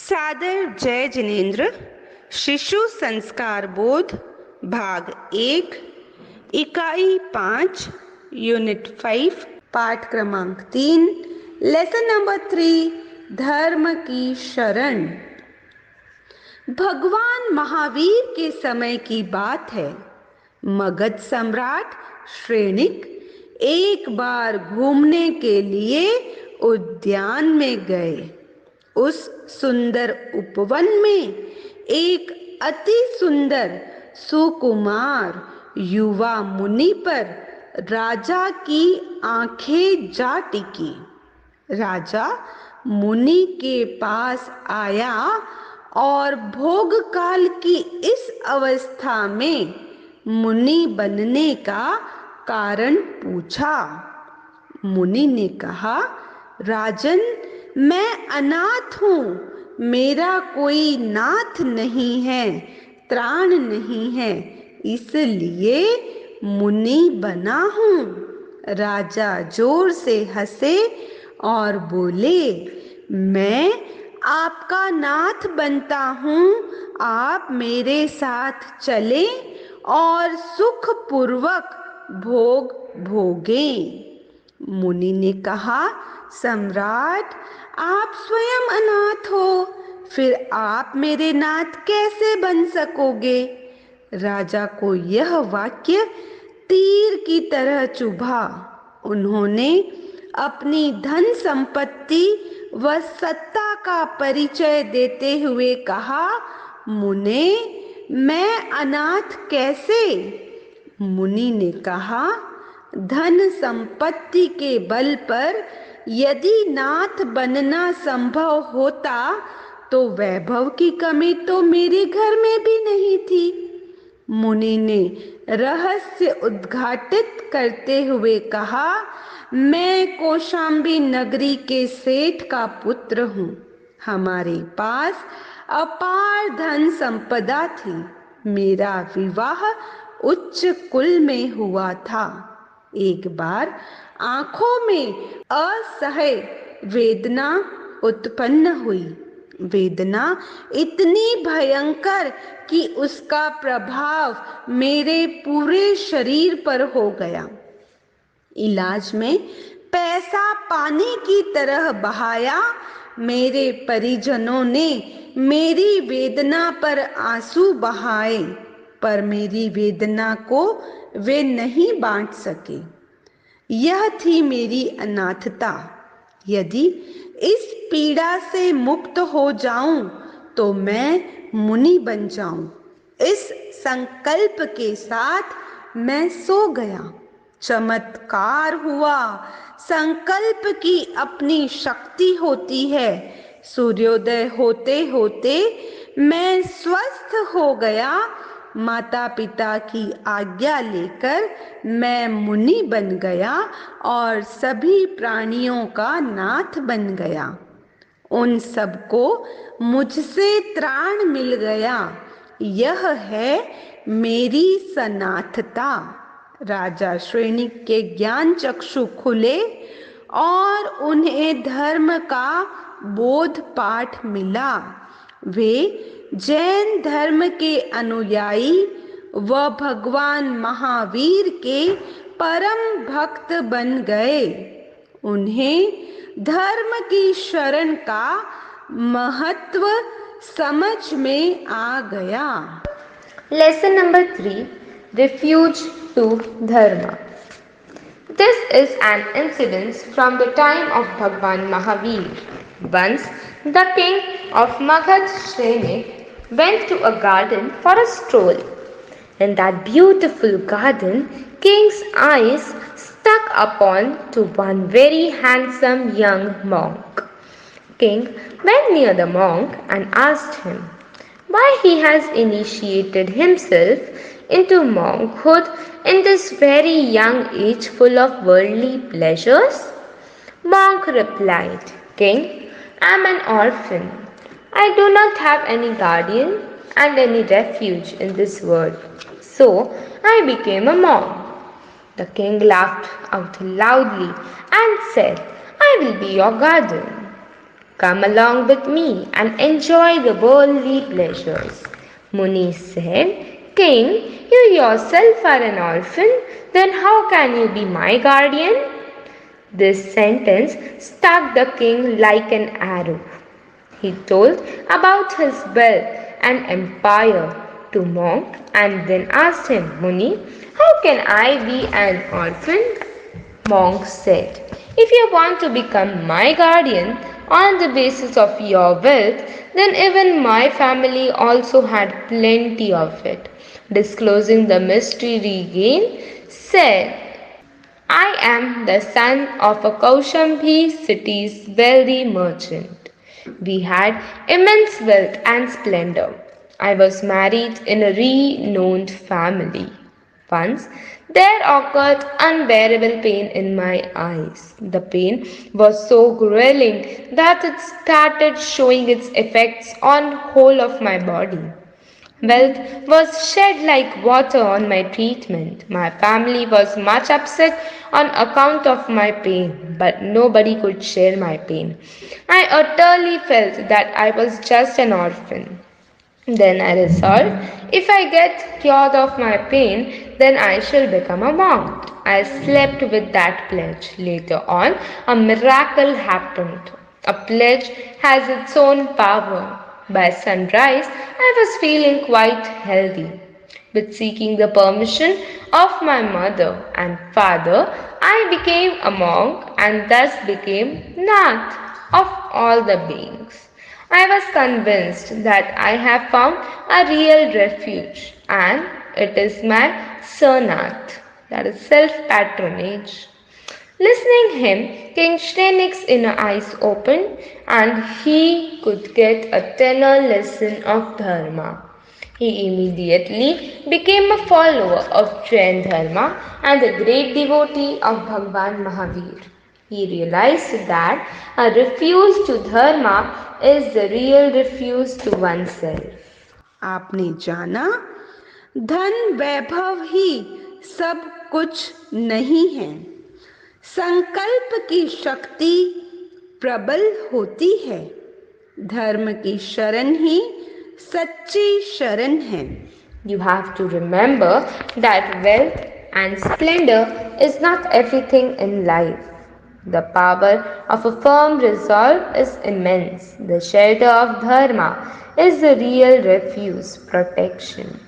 सादर जय जिनेन्द्र। शिशु संस्कार बोध भाग 1 इकाई 5 यूनिट 5 पाठ क्रमांक 3 लेसन नंबर 3 धर्म की शरण। भगवान महावीर के समय की बात है। मगध सम्राट श्रेणिक एक बार घूमने के लिए उद्यान में गए। उस सुंदर उपवन में एक अति सुंदर सुकुमार युवा मुनि पर राजा की आंखें जा टिकी। राजा मुनि के पास आया और भोग काल की इस अवस्था में मुनि बनने का कारण पूछा। मुनि ने कहा, राजन, मैं अनाथ हूँ, मेरा कोई नाथ नहीं है, त्राण नहीं है, इसलिए मुनि बना हूँ। राजा जोर से हंसे और बोले, मैं आपका नाथ बनता हूँ, आप मेरे साथ चलें और सुख पूर्वक भोग भोगें। मुनि ने कहा, सम्राट, आप स्वयं अनाथ हो, फिर आप मेरे नाथ कैसे बन सकोगे? राजा को यह वाक्य तीर की तरह चुभा। उन्होंने अपनी धन संपत्ति व सत्ता का परिचय देते हुए कहा, मुने, मैं अनाथ कैसे? मुनि ने कहा, धन संपत्ति के बल पर यदि नाथ बनना संभव होता तो वैभव की कमी तो मेरे घर में भी नहीं थी। मुनि ने रहस्य उद्घाटित करते हुए कहा, मैं कौशाम्बी नगरी के सेठ का पुत्र हूँ। हमारे पास अपार धन संपदा थी। मेरा विवाह उच्च कुल में हुआ था। एक बार आंखों में असह्य वेदना उत्पन्न हुई। वेदना इतनी भयंकर कि उसका प्रभाव मेरे पूरे शरीर पर हो गया। इलाज में पैसा पानी की तरह बहाया। मेरे परिजनों ने मेरी वेदना पर आंसू बहाए, पर मेरी वेदना को वे नहीं बांट सके। यह थी मेरी अनाथता। यदि इस पीड़ा से मुक्त हो जाऊं तो मैं मुनि बन जाऊं। इस संकल्प के साथ मैं सो गया। चमत्कार हुआ। संकल्प की अपनी शक्ति होती है। सूर्योदय होते होते मैं स्वस्थ हो गया। माता पिता की आज्ञा लेकर मैं मुनि बन गया और सभी प्राणियों का नाथ बन गया। उन सबको मुझसे त्राण मिल गया। यह है मेरी सनाथता। राजा श्रेणिक के ज्ञान चक्षु खुले और उन्हें धर्म का बोध पाठ मिला। वे जैन धर्म के अनुयायी व भगवान महावीर के परम भक्त बन गए। उन्हें धर्म की शरण का महत्व समझ में आ गया। Lesson number 3 Refuge to Dharma. This is an incident from the time of Bhagwan Mahavir. Once, the king of Magad Shrenik went to a garden for a stroll. In that beautiful garden, king's eyes stuck upon to one very handsome young monk. King went near the monk and asked him why he has initiated himself into monkhood in this very young age full of worldly pleasures. Monk replied, King, I am an orphan. I do not have any guardian and any refuge in this world. So I became a monk. The king laughed out loudly and said, I will be your guardian. Come along with me and enjoy the worldly pleasures. Muni said, King, you yourself are an orphan, then how can you be my guardian? This sentence struck the king like an arrow. He told about his wealth and empire to monk and then asked him, Muni, how can I be an orphan? Monk said, if you want to become my guardian on the basis of your wealth, then even my family also had plenty of it. Disclosing the mystery regained, said, I am the son of a Kaushambi city's wealthy merchant. We had immense wealth and splendor. I was married in a renowned family. Once there occurred unbearable pain in my eyes. The pain was so grueling that it started showing its effects on whole of my body. Wealth was shed like water on my treatment. My family was much upset on account of my pain, but nobody could share my pain. I utterly felt that I was just an orphan. Then I resolved, if I get cured of my pain, then I shall become a monk. I slept with that pledge. Later on, a miracle happened. A pledge has its own power. By sunrise, I was feeling quite healthy. With seeking the permission of my mother and father, I became a monk and thus became Nath of all the beings. I was convinced that I have found a real refuge, and it is my Sarnath, that is self-patronage. Listening him, King Shrenik's inner eyes opened, and he could get a tenor lesson of Dharma. He immediately became a follower of Jain Dharma and a great devotee of Bhagwan Mahavir. He realized that a refuse to Dharma is the real refuse to oneself. आपने जाना, धन वैभव ही सब कुछ नहीं है। संकल्प की शक्ति प्रबल होती है। धर्म की शरण ही सच्ची शरण है। You have to remember that wealth and splendor is not everything in life. The power of a firm resolve is immense. The shelter of Dharma is the real refuge, protection.